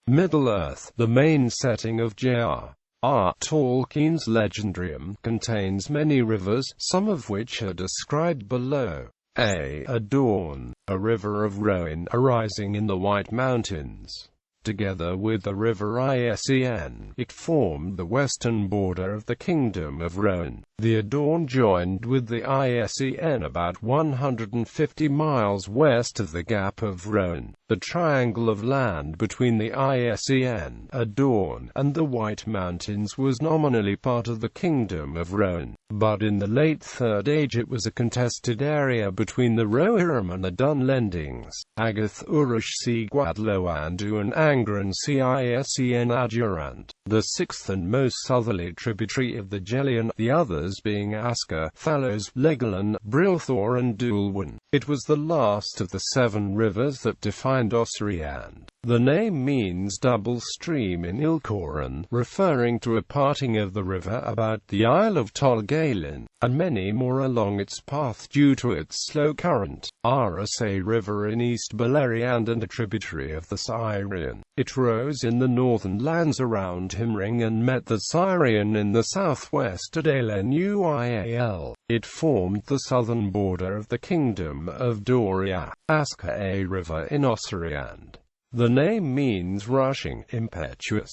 Middle-earth. The main setting of J.R.R. Tolkien's legendarium contains many rivers, some of which are described below. A. Adorn, a river of Rohan arising in the White Mountains. Together with the river Isen, it formed the western border of the Kingdom of Rohan. The Adorn joined with the Isen about 150 miles west of the Gap of Rohan. The triangle of land between the Isen, Adorn, and the White Mountains was nominally part of the Kingdom of Rohan, but in the late Third Age it was a contested area between the Rohirrim and the Dunlendings. Agath Urish si Gwadloandu and Angren Cisen Adjurant, the sixth and most southerly tributary of the Gelion, the others being Asker, Thalos, Legoland, Brilthor and Dulwyn. It was the last of the 7 rivers that defined Osriand. The name means double stream in Ilkoran, referring to a parting of the river about the Isle of Tolgalin, and many more along its path due to its slow current. Arasay River in East Beleriand and a tributary of the Syrian. It rose in the northern lands around Himring and met the Syrian in the southwest at Elnuial. It formed the southern border of the Kingdom of Doria. Asker River in Osriand. The name means rushing, impetuous.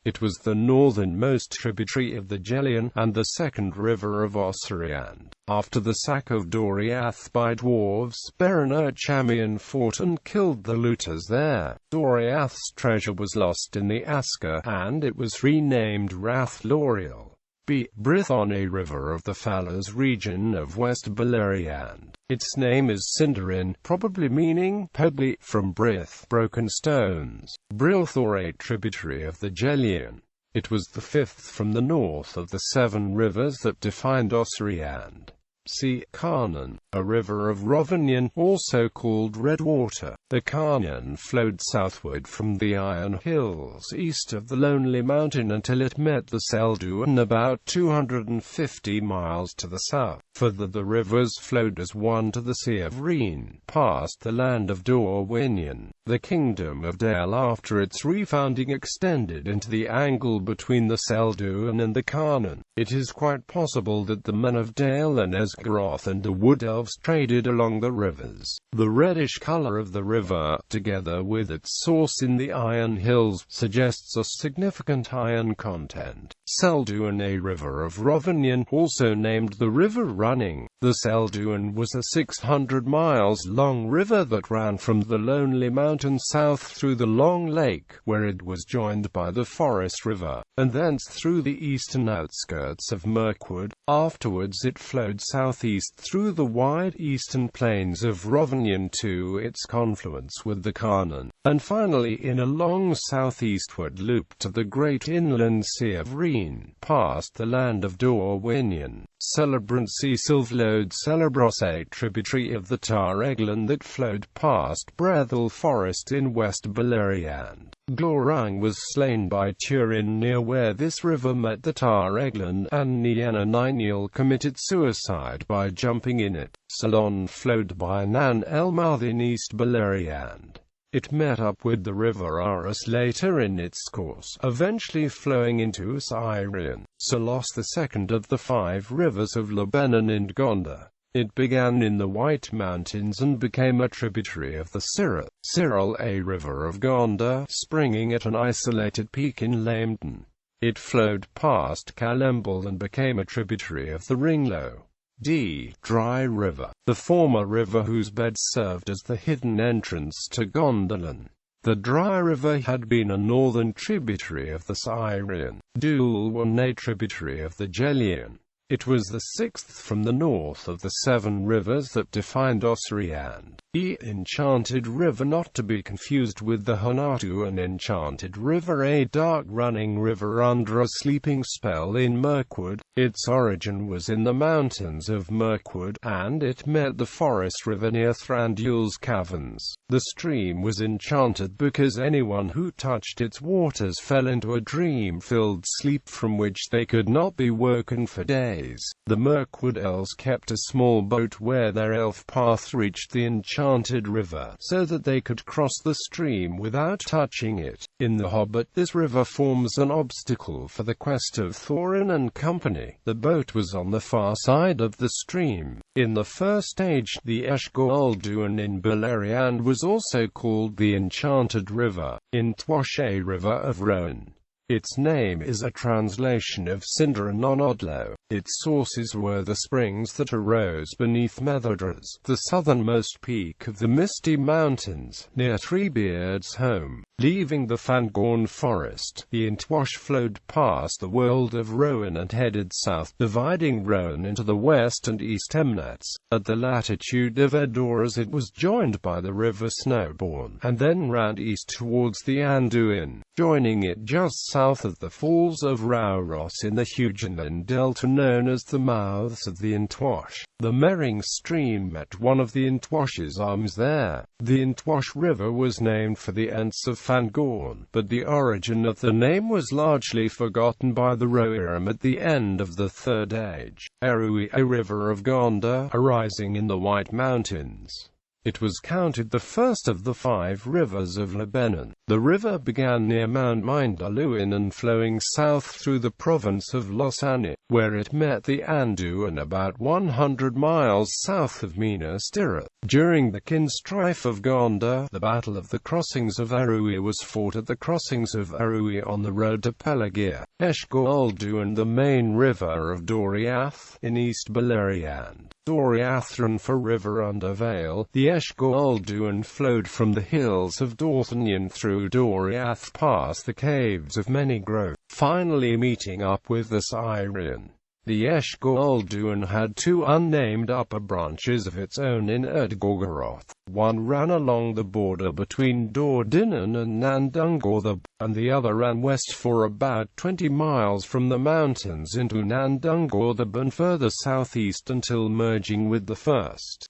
It was the northernmost tributary of the Gelion, and the second river of Osriand. After the sack of Doriath by dwarves, Beren Chamian fought and killed the looters there. Doriath's treasure was lost in the Asker, and it was renamed Rathloriel. B. Brithon, a river of the Falas region of West Beleriand. Its name is Sindarin, probably meaning pebbly, from Brith, broken stones. Brilthor, a tributary of the Gelion. It was the 5th from the north of the 7 rivers that defined Osriand. C. Carnan, a river of Rovanion, also called Redwater. The Carnan flowed southward from the Iron Hills east of the Lonely Mountain until it met the Selduan about 250 miles to the south. Further the rivers flowed as one to the Sea of Rhine, past the land of Dorwinion. The Kingdom of Dale after its refounding extended into the angle between the Selduan and the Carnan. It is quite possible that the men of Dale and Esgaroth and the Wood Elves traded along the rivers. The reddish color of the river, together with its source in the Iron Hills, suggests a significant iron content. Selduan, a river of Rovanion, also named the River Running. The Selduan was a 600 miles long river that ran from the Lonely Mountain south through the Long Lake, where it was joined by the Forest River, and thence through the eastern outskirts of Mirkwood. Afterwards it flowed southeast through the wide eastern plains of Rovanion to its confluence with the Carnan, and finally in a long southeastward loop to the great inland Sea of Rhine, past the land of Dorwinion. Celebrant Sea Sylvlode Celebros, a tributary of the Tar Eglan that flowed past Brethel Forest in West Beleriand. Glorung was slain by Turin near where this river met the Tar Eglan, and Nienna Niniel committed suicide by jumping in it. Salon flowed by Nan Elmarth in East Beleriand. It met up with the river Aras later in its course, eventually flowing into Syrian. Salos, the second of the 5 rivers of Lebanon and Gondar. It began in the White Mountains and became a tributary of the Cyril. Cyril, a river of Gondar, springing at an isolated peak in Lamden. It flowed past Kalembal and became a tributary of the Ringlow. D. Dry River, the former river whose bed served as the hidden entrance to Gondolin. The Dry River had been a northern tributary of the Syrian. Dulwyn, a tributary of the Gelion. It was the 6th from the north of the 7 rivers that defined Osriand. E. Enchanted River, not to be confused with the Hanatu, an enchanted river, a dark-running river under a sleeping spell in Mirkwood. Its origin was in the mountains of Mirkwood, and it met the Forest River near Thranduil's caverns. The stream was enchanted because anyone who touched its waters fell into a dream-filled sleep from which they could not be woken for days. The Mirkwood elves kept a small boat where their elf path reached the enchanted enchanted river, so that they could cross the stream without touching it. In The Hobbit, this river forms an obstacle for the quest of Thorin and company. The boat was on the far side of the stream. In the first age, the Esgolduin in Beleriand was also called the Enchanted River, in Twash a river of Rohan. Its name is a translation of Sindarin on Odlo. Its sources were the springs that arose beneath Methydras, the southernmost peak of the Misty Mountains, near Treebeard's home. Leaving the Fangorn forest, the Intwash flowed past the world of Rohan and headed south, dividing Rohan into the west and east Emnets. At the latitude of Edoras it was joined by the river Snowborn, and then ran east towards the Anduin, joining it just south of the falls of Rauros in the huge inland delta known as the mouths of the Intwash. The Mering stream met one of the Intwash's arms there. The Intwash River was named for the Ents of Fangorn, but the origin of the name was largely forgotten by the Rohirrim at the end of the Third Age. Erui, a river of Gondor, arising in the White Mountains. It was counted the first of the 5 rivers of Lebanon. The river began near Mount Mindaluin and flowing south through the province of Losanit, where it met the Anduin about 100 miles south of Minas Tirith. During the Kinstrife of Gondor, the Battle of the Crossings of Erui was fought at the crossings of Erui on the road to Peлагir. Esgolduin, the main river of Doriath, in East Beleriand. Doriath ran for river under Vale. The Esgolduin flowed from the hills of Dorthonion through Doriath past the caves of Manygrove, finally meeting up with the Syrian. The Esgolduin had 2 unnamed upper branches of its own in Erdgorgoroth. One ran along the border between Dordinan and Nandungorthab, and the other ran west for about 20 miles from the mountains into Nandungorthab and further southeast until merging with the first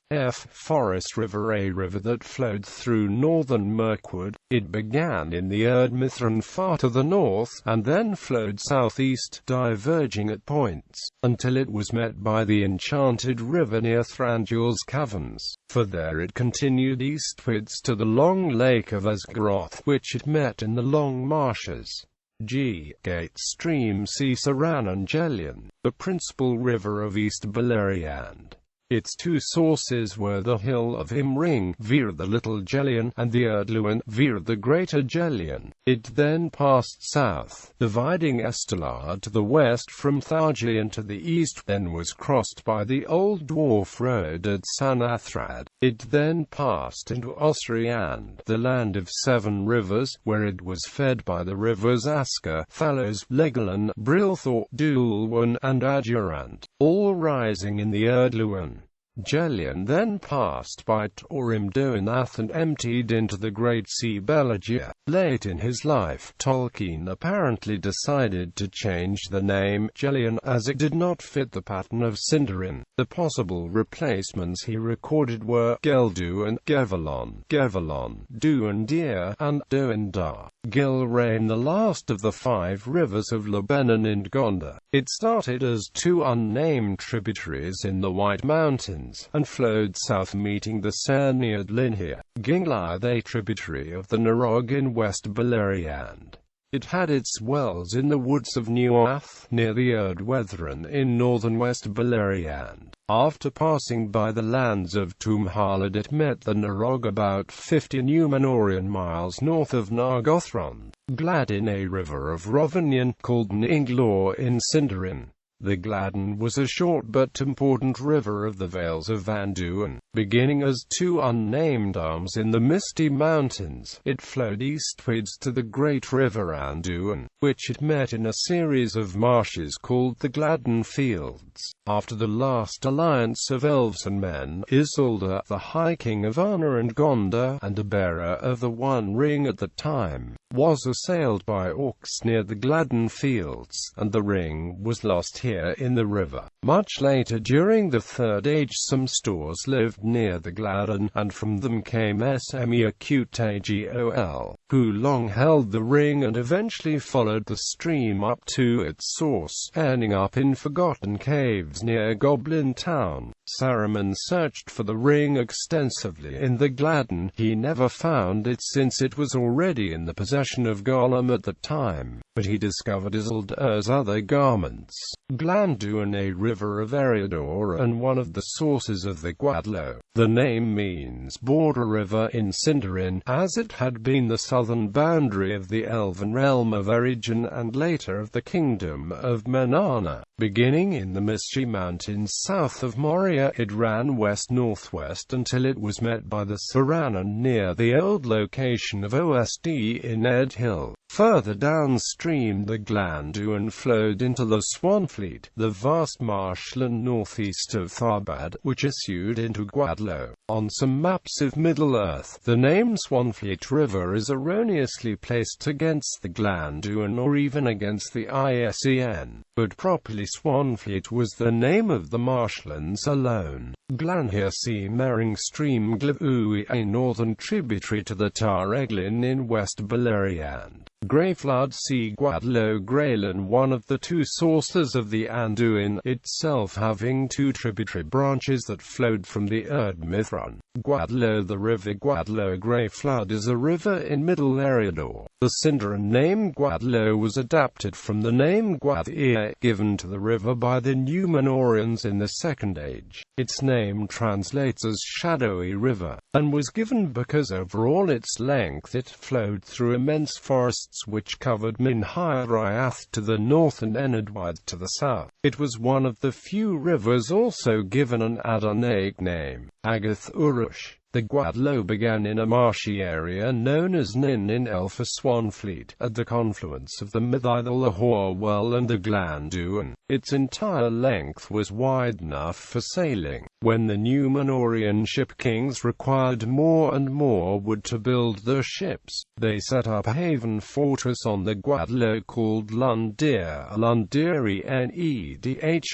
Forest River, a river that flowed through northern Mirkwood. It began in the Erdmithran far to the north, and then flowed southeast, diverging at points, until it was met by the Enchanted River near Thranduil's Caverns. For there it continued eastwards to the long lake of Asgaroth, which it met in the long marshes. Gate stream Cisaran and Gelion, the principal river of East Beleriand. Its 2 sources were the hill of Imring, via the Little Gelion, and the Erdluin, via the Greater Gelion. It then passed south, dividing Estelar to the west from Thargelion to the east, then was crossed by the Old Dwarf Road at Sanathrad. It then passed into Osriand, the land of 7 rivers, where it was fed by the rivers Asker, Thalos, Legoland, Brilthor, Dulwan, and Adurant, all rising in the Erdluin. Gelion then passed by Torim Doanath and emptied into the Great Sea Belagir. Late in his life, Tolkien apparently decided to change the name Gelion, as it did not fit the pattern of Sindarin. The possible replacements he recorded were Geldu and Gevalon, Duandir, and Duindar. Gilrain, the last of the 5 rivers of Lebanon in Gondor. It started as 2 unnamed tributaries in the White Mountains, and flowed south meeting the Cerniad Linhir. Ginglar, a tributary of the Narog in West Beleriand. It had its wells in the woods of Nuath, near the Erdwethran in northern West Beleriand. After passing by the lands of Tumhalad it met the Narog about 50 Numenorian miles north of Nargothrond. Gladden, a river of Rovanion, called Ninglor in Sindarin. The Gladden was a short but important river of the Vales of Anduin. Beginning as 2 unnamed arms in the Misty Mountains, it flowed eastwards to the great river Anduin, which it met in a series of marshes called the Gladden Fields. After the last alliance of elves and men, Isildur, the High King of Arnor and Gondor, and a bearer of the One Ring at the time, was assailed by orcs near the Gladden Fields, and the ring was lost here in the river. Much later during the Third Age some stores lived near the Gladden, and from them came Semir-Qutagol, who long held the ring and eventually followed the stream up to its source, ending up in forgotten caves near Goblin Town. Saruman searched for the ring extensively in the Gladden. He never found it since it was already in the possession of Gollum at the time, but he discovered Isildur's other garments, Glanduin, a river of Eriador and one of the sources of the Gwadlo. The name means border river in Sindarin, as it had been the southern boundary of the elven realm of Eridgen and later of the kingdom of Manana. Beginning in the Misty Mountains south of Moria, it ran west-northwest until it was met by the Saranan near the old location of OSD in Ed Hill. Further downstream, the Glanduin flowed into the Swanfleet, the vast marshland northeast of Tharbad, which issued into Gwadlo. On some maps of Middle-earth, the name Swanfleet River is erroneously placed against the Glanduin or even against the ISEN, but properly Swanfleet was the name of the marshlands alone. Glanhir Mering Stream Glui, a northern tributary to the Tar-Eglin in West Beleriand. Greyflood Sea Gwadlo Greylan, one of the two sources of the Anduin, itself having two tributary branches that flowed from the Erd-Mithran. Gwadlo, the river Gwadlo Greyflood, is a river in Middle Eriador. The Sindarin name Gwadlo was adapted from the name Gwathir, given to the river by the Númenóreans in the Second Age. Its name translates as Shadowy River, and was given because over all its length it flowed through immense forests which covered Minhir-Iath to the north and Enedwaith to the south. It was one of the few rivers also given an Adonaic name, Agath Urush. The Gwadlo began in a marshy area known as Nin in Elfa Swanfleet, at the confluence of the Mythy, the Lahorwell and the Glanduin. Its entire length was wide enough for sailing. When the Númenórean ship kings required more and more wood to build their ships, they set up a haven fortress on the Gwadlo called Lundir, Lundir,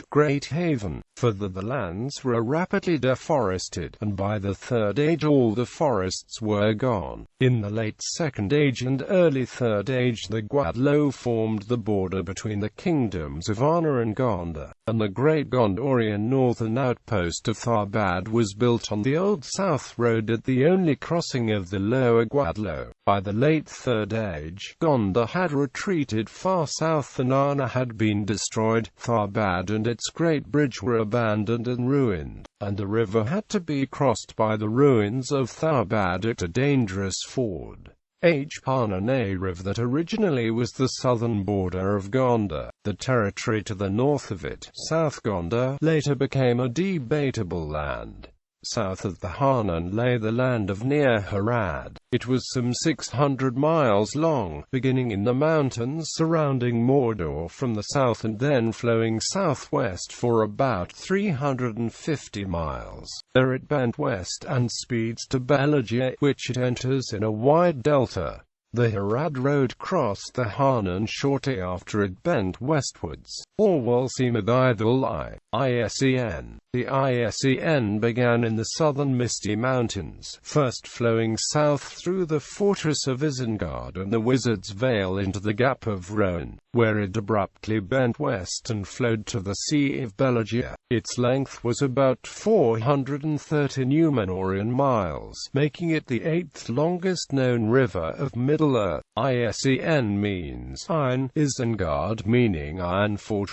Great Haven. Further, the lands were rapidly deforested, and by the Third Age all the forests were gone. In the late Second Age and early Third Age, the Gwadlo formed the border between the kingdoms of Arna and Gondor, and the great Gondorian northern outpost of Tharbad was built on the Old South Road at the only crossing of the Lower Gwadlo. By the late Third Age, Gondor had retreated far south and Arna had been destroyed. Tharbad and its great bridge were abandoned and ruined, and the river had to be crossed by the ruins of Tharbad at a dangerous ford. Parnan River that originally was the southern border of Gondor. The territory to the north of it, South Gondor, later became a debatable land. South of the Harnan lay the land of Near Harad. It was some 600 miles long, beginning in the mountains surrounding Mordor from the south and then flowing southwest for about 350 miles. There it bent west and speeds to Belagir, which it enters in a wide delta. The Harad Road crossed the Harnan shortly after it bent westwards. Orwell Semadidal ISEN. The ISEN began in the southern Misty Mountains, first flowing south through the fortress of Isengard and the Wizard's Vale into the Gap of Rohan, where it abruptly bent west and flowed to the Sea of Belagir. Its length was about 430 Númenórean miles, making it the 8th longest known river of Middle-earth. ISEN means Iron, Isengard meaning Iron Fortress.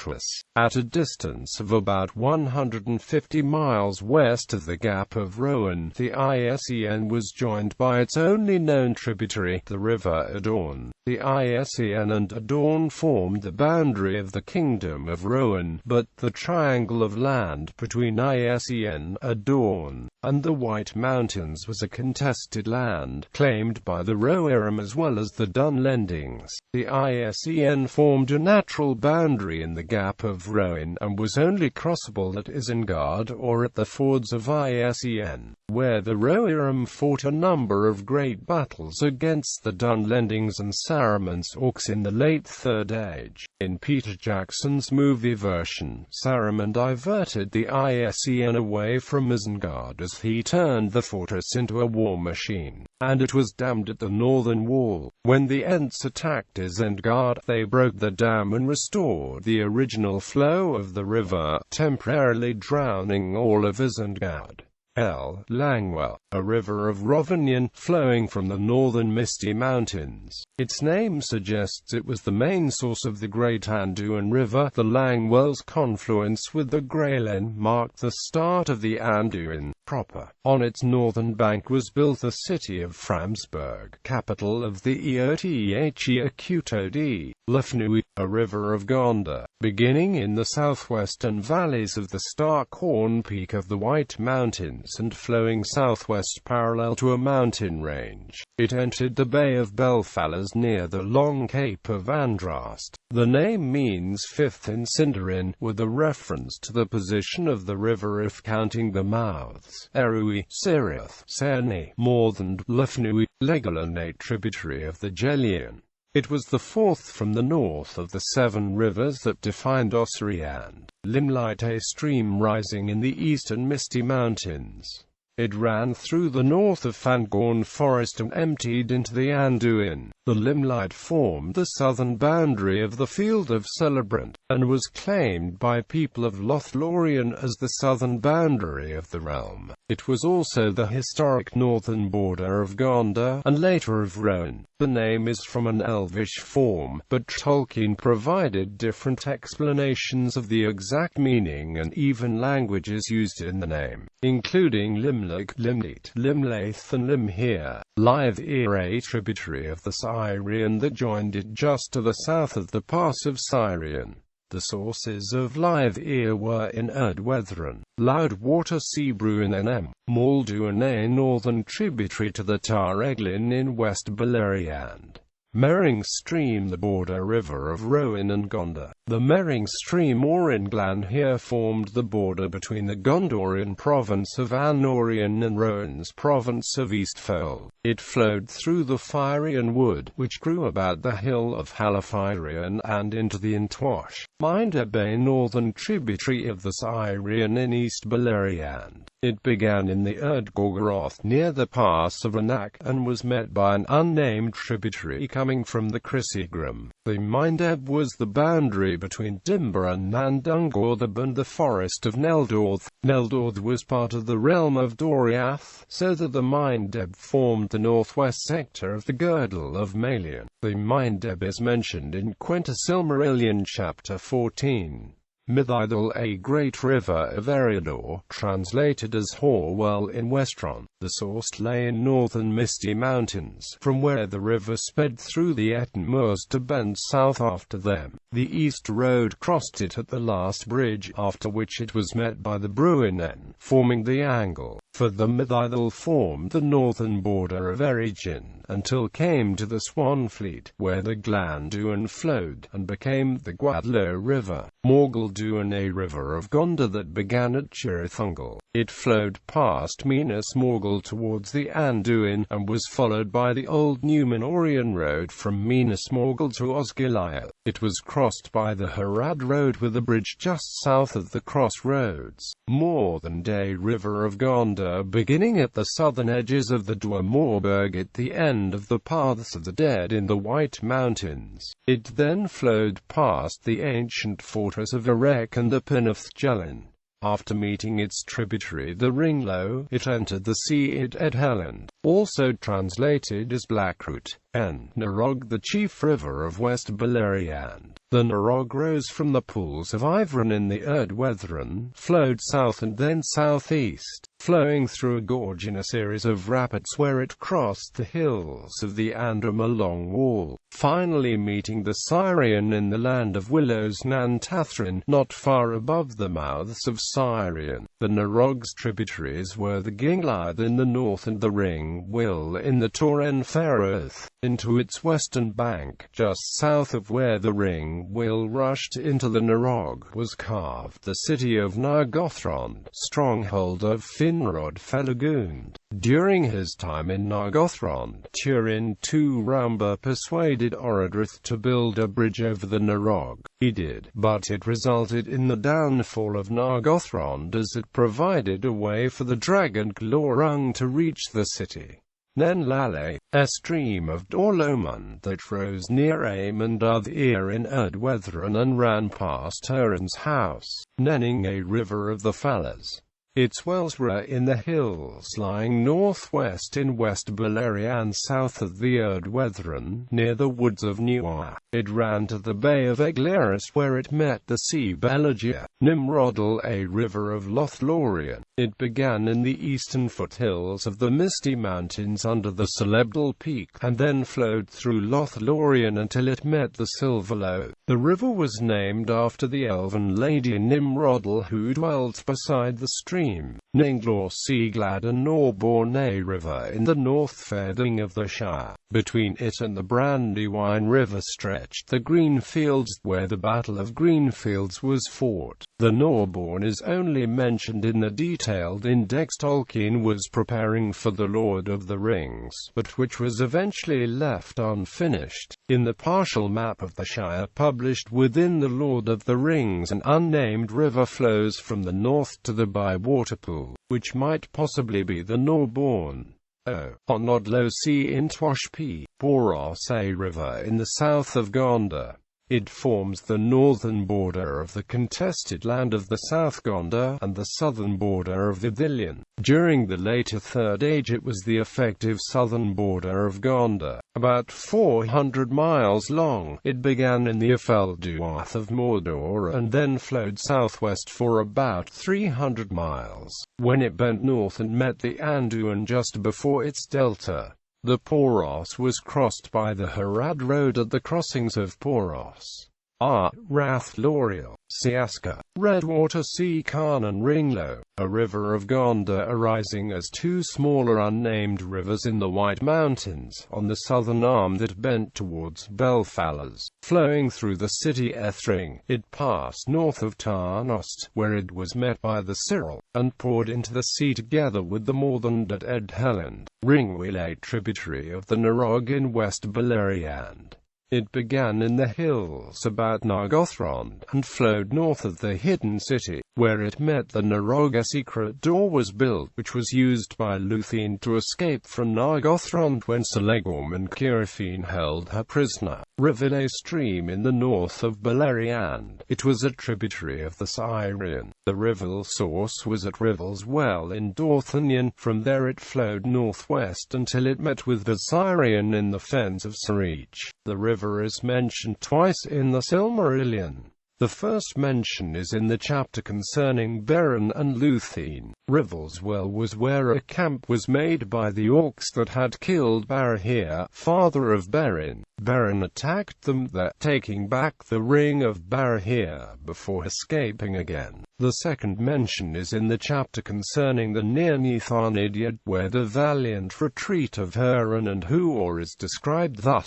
At a distance of about 150 miles west of the Gap of Rohan, the ISEN was joined by its only known tributary, the River Adorn. The ISEN and Adorn formed the boundary of the Kingdom of Rohan, but the triangle of land between ISEN, Adorn, and the White Mountains was a contested land, claimed by the Rohirrim as well as the Dunlendings. The ISEN formed a natural boundary in the Gap of Rohan, and was only crossable at Isengard or at the fords of ISEN, where the Rohirrim fought a number of great battles against the Dunlendings and Saruman's orcs in the late Third Age. In Peter Jackson's movie version, Saruman diverted the ISEN away from Isengard as he turned the fortress into a war machine, and it was dammed at the northern wall. When the Ents attacked Isengard, they broke the dam and restored the original flow of the river, temporarily drowning all of Isengard. Langwell, a river of Rovanion, flowing from the northern Misty Mountains. Its name suggests it was the main source of the Great Anduin River. The Langwell's confluence with the Greylen marked the start of the Anduin proper. On its northern bank was built the city of Framsburg, capital of the Eotheachia Lefnui, a river of Gondor, beginning in the southwestern valleys of the Starkhorn Peak of the White Mountains and flowing southwest parallel to a mountain range. It entered the Bay of Belfallas near the Long Cape of Andrast. The name means fifth in Sindarin, with a reference to the position of the river if counting the mouths. Erui, Sirith, Cerny, Morthand, Lefnui, Legoland, a tributary of the Gelion. It was the fourth from the north of the 7 rivers that defined Ossory and Limelight, a stream rising in the eastern Misty Mountains. It ran through the north of Fangorn Forest and emptied into the Anduin. The Limelight formed the southern boundary of the Field of Celebrant, and was claimed by people of Lothlorien as the southern boundary of the realm. It was also the historic northern border of Gondor, and later of Rohan. The name is from an Elvish form, but Tolkien provided different explanations of the exact meaning and even languages used in the name, including Limlag, Limneat, Limlaith and Limhere. Lythe, a tributary of the Sirion that joined it just to the south of the Pass of Sirion. The sources of Lythe were in Erdwethron, Loudwater Seabruin and Malduin, a northern tributary to the Tar Eglin in West Beleriand. Mering Stream, the border river of Rohan and Gondor. The Mering Stream or Inglan here formed the border between the Gondorian province of Anorion and Rohan's province of Eastfold. It flowed through the Fyrian wood, which grew about the hill of Halafyrian, and into the Intwash, Mindeb, a northern tributary of the Sirion in East Beleriand. It began in the Erdgorgoroth near the pass of Anak, and was met by an unnamed tributary coming from the Crissigrim. The Mindeb was the boundary between Dimber and Nandungorthab and the forest of Neldorth. Neldorth was part of the realm of Doriath, so that the Mindeb formed the northwest sector of the girdle of Melian. The Mindeb is mentioned in Quenta Silmarillion chapter 14. Mythyddle, a great river of Eriador, translated as Horwell in Westron. The source lay in northern Misty Mountains, from where the river sped through the Etten Moors to bend south after them. The East Road crossed it at the last bridge, after which it was met by the Bruinen, forming the angle. For the Mythyddle formed the northern border of Erigin, until came to the Swanfleet, where the Glanduin flowed, and became the Gwadlo River. Morgulduin, a river of Gondor that began at Chirithungal. It flowed past Minas Morgul towards the Anduin, and was followed by the old Numenorian road from Minas Morgul to Osgiliath. It was crossed by the Harad Road with a bridge just south of the crossroads. Morthand, a river of Gondor beginning at the southern edges of the Dwarmorberg at the end of the Paths of the Dead in the White Mountains. It then flowed past the ancient fortress of Erech and the Penwthgelin. After meeting its tributary the Ringlow, it entered the sea at Edhelland, also translated as Blackroot. Narog, the chief river of West Beleriand. The Narog rose from the pools of Ivran in the Erdwethron, flowed south and then southeast, flowing through a gorge in a series of rapids where it crossed the hills of the Andrum Long Wall, finally meeting the Sirion in the land of Willows Nantathrin, not far above the mouths of Sirion. The Narog's tributaries were the Ginglythe in the north and the Ring Will in the Torren Ferroth. Into its western bank, just south of where the ring wheel rushed into the Narog, was carved the city of Nargothrond, stronghold of Finrod Felagund. During his time in Nargothrond, Turin II Rumba persuaded Orodreth to build a bridge over the Narog. He did, but it resulted in the downfall of Nargothrond as it provided a way for the dragon Glorung to reach the city. Nenlale, a stream of Dorloman that rose near Amundadhir in Erdwethran and ran past Turin's house, Nenning, a river of the Falas. Its wells were in the hills lying northwest in West Beleriand and south of the Erdwethran, near the woods of Newa. It ran to the Bay of Eglaris where it met the Sea Belagia, Nimrodal, a river of Lothlorien. It began in the eastern foothills of the Misty Mountains under the Celebdal Peak, and then flowed through Lothlorien until it met the Silverlow. The river was named after the elven lady Nimrodal who dwelt beside the stream. Ninglor Seaglad and Norborne River in the north fading of the Shire. Between it and the Brandywine River stretched the Greenfields, where the Battle of Greenfields was fought. The Norborne is only mentioned in the detailed index Tolkien was preparing for The Lord of the Rings, but which was eventually left unfinished. In the partial map of the Shire published within The Lord of the Rings, an unnamed river flows from the north to the Bywaterpool, which might possibly be the Norborne. On Odlo Sea in Twashp, Boros, a river in the south of Gondor. It forms the northern border of the contested land of the South Gondor, and the southern border of Ithilien. During the later Third Age it was the effective southern border of Gondor. About 400 miles long, it began in the Ifelduath of Mordor and then flowed southwest for about 300 miles, when it bent north and met the Anduin just before its delta. The Poros was crossed by the Harad Road at the crossings of Poros, Rathloriel, Siaska, Redwater Sea Khan and Ringlow, a river of Gondor arising as two smaller unnamed rivers in the White Mountains, on the southern arm that bent towards Belfalas. Flowing through the city Ethring, it passed north of Tarnost, where it was met by the Cyril, and poured into the sea together with the Morthond at Edhelland, Ringwheel, a tributary of the Narog in West Beleriand. It began in the hills about Nargothrond, and flowed north of the Hidden City, where it met the Narog. A secret door was built, which was used by Luthien to escape from Nargothrond when Celegorm and Cirithine held her prisoner. Riville, a stream in the north of Beleriand. It was a tributary of the Cyrian. The Riville source was at Riville's Well in Dorthonion. From there it flowed northwest until it met with the Cyrian in the fens of Sarich. The river is mentioned twice in the Silmarillion. The first mention is in the chapter concerning Beren and Luthien. Riville's Well was where a camp was made by the orcs that had killed Barahir, father of Beren. Beren attacked them there, taking back the ring of Barahir before escaping again. The second mention is in the chapter concerning the Nirnitharnidyad, where the valiant retreat of Hurin and Huor is described thus,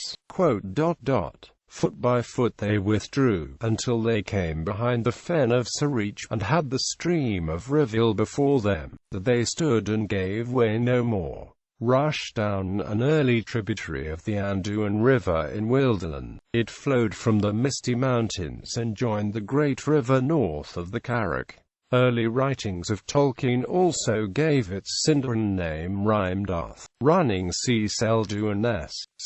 Foot by foot they withdrew, until they came behind the fen of Sarich, and had the stream of Riville before them, that they stood and gave way no more. Rushdown, an early tributary of the Anduin River in Wilderland. It flowed from the Misty Mountains and joined the great river north of the Carrick. Early writings of Tolkien also gave its Sindarin name Rhymedarth. Running sea Selduin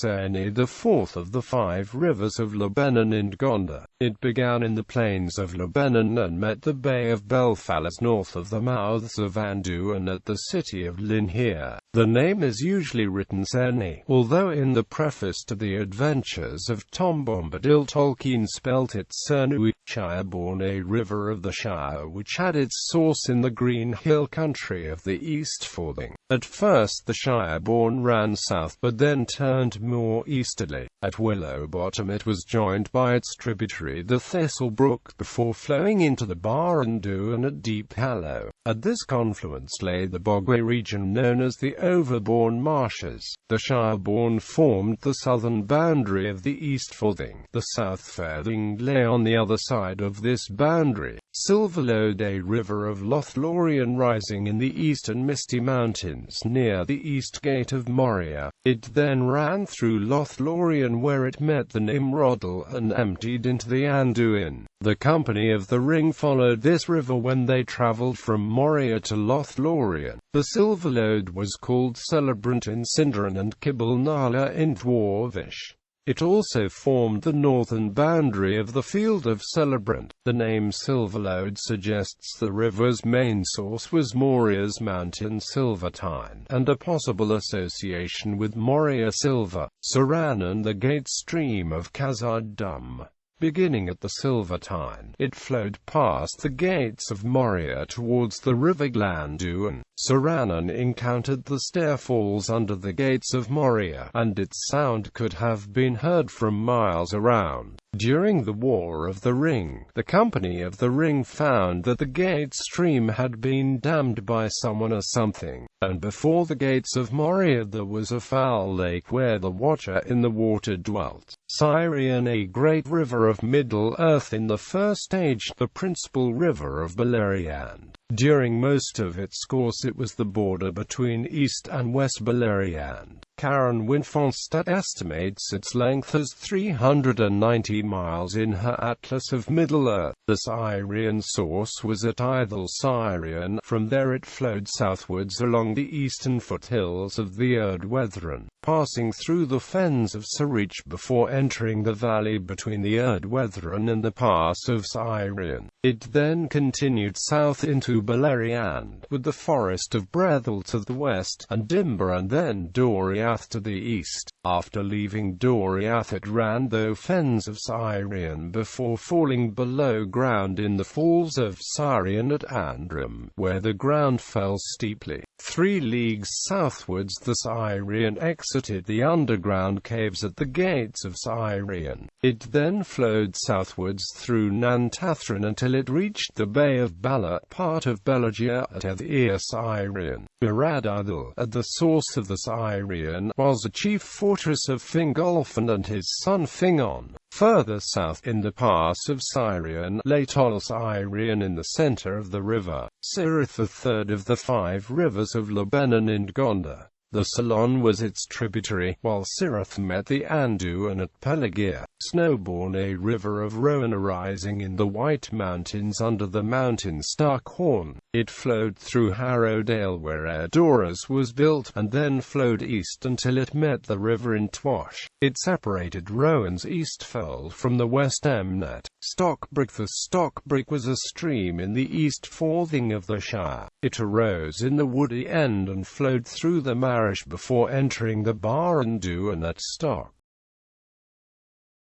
Cerny, the fourth of the 5 rivers of Lebanon in Gondor. It began in the plains of Lebanon and met the Bay of Belfalas north of the mouths of Anduin at the city of Linhir. The name is usually written Cerny, although in the preface to the Adventures of Tom Bombadil Tolkien spelt it Cernu, Shireborn, a river of the Shire which had had its source in the green hill country of the East Fording. At first the Shire-born ran south, but then turned more easterly. At Willow Bottom it was joined by its tributary the Thistle Brook before flowing into the Barren Doon at Deep Hallow. At this confluence lay the bogway region known as the Overbourne Marshes. The Shire-born formed the southern boundary of the East Fording. The South Fording lay on the other side of this boundary. Silverlode, a river of Lothlorien rising in the eastern Misty Mountains near the east gate of Moria. It then ran through Lothlorien where it met the Nimrodal and emptied into the Anduin. The Company of the Ring followed this river when they travelled from Moria to Lothlorien. The Silverlode was called Celebrant in Sindarin and Kibble-Nala in Dwarvish. It also formed the northern boundary of the Field of Celebrant. The name Silverlode suggests the river's main source was Moria's mountain Silvertine, and a possible association with Moria Silver, Saranan, the gate stream of Khazad Dum. Beginning at the Silvertine, it flowed past the gates of Moria towards the river Glanduan. Saranan encountered the stair falls under the gates of Moria, and its sound could have been heard from miles around. During the War of the Ring, the Company of the Ring found that the gate stream had been dammed by someone or something, and before the gates of Moria there was a foul lake where the Watcher in the water dwelt. Sirion, a great river of Middle-earth in the First Age, the principal river of Beleriand. During most of its course it was the border between East and West Beleriand. Karen Winfonstadt estimates its length as 390 miles in her Atlas of Middle-earth. The Sirion source was at Ithel Sirion. From there it flowed southwards along the eastern foothills of the Erdwethran, passing through the fens of Sarich before entering the valley between the Erdwethran and the pass of Sirion. It then continued south into Beleriand, with the forest of Brethil to the west, and Dimber and then Doriath to the east. After leaving Doriath it ran the fens of Sirion before falling below ground in the falls of Sirion at Andrum, where the ground fell steeply. 3 leagues southwards the Sirion exited the underground caves at the gates of Sirion. It then flowed southwards through Nantathran until it reached the Bay of Bala, part of Belagia at Eir Sirion. Miradidal, at the source of the Sirion, was the chief fortress of Fingolfin and his son Fingon. Further south, in the pass of Sirion, lay Tol Sirion in the centre of the river, Sirith, the third of the 5 rivers of Lebanon in Gondar. The Salon was its tributary, while Sirith met the Anduin at Pelagia. Snowborn, a river of Rowan arising in the White Mountains under the mountain Starkhorn. It flowed through Harrowdale where Edoras was built, and then flowed east until it met the river in Twash. It separated Rowan's Eastfold from the West Emnet. Stockbrick. The Stockbrick was a stream in the East Fording of the Shire. It arose in the woody end and flowed through the Marish before entering the Barren Doon at Stock.